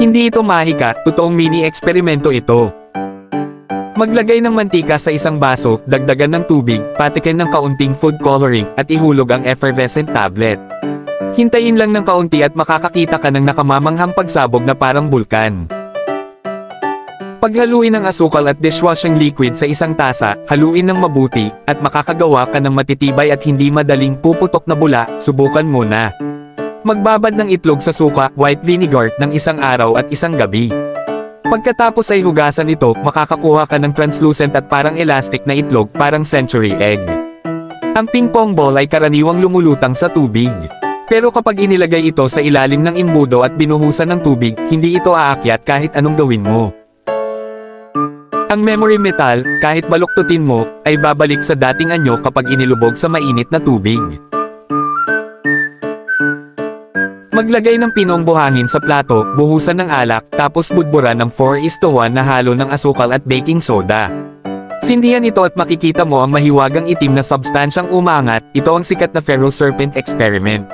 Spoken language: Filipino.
Hindi ito mahika, totoong mini eksperimento ito. Maglagay ng mantika sa isang baso, dagdagan ng tubig, patikin ng kaunting food coloring, at ihulog ang effervescent tablet. Hintayin lang ng kaunti at makakakita ka ng nakamamanghang pagsabog na parang bulkan. Paghaluin ang asukal at dishwashing liquid sa isang tasa, haluin ng mabuti, at makakagawa ka ng matitibay at hindi madaling puputok na bula. Subukan muna. Magbabad ng itlog sa suka, white vinegar, ng isang araw at isang gabi. Pagkatapos ay hugasan ito, makakakuha ka ng translucent at parang elastic na itlog, parang century egg. Ang ping pong ball ay karaniwang lumulutang sa tubig. Pero kapag inilagay ito sa ilalim ng imbudo at binuhusan ng tubig, hindi ito aakyat kahit anong gawin mo. Ang memory metal, kahit baluktutin mo, ay babalik sa dating anyo kapag inilubog sa mainit na tubig. Maglagay ng pinong buhangin sa plato, buhusan ng alak, tapos budburan ng 4:1 na halo ng asukal at baking soda. Sindihan ito at makikita mo ang mahiwagang itim na substansyang umangat. Ito ang sikat na Ferro Serpent experiment.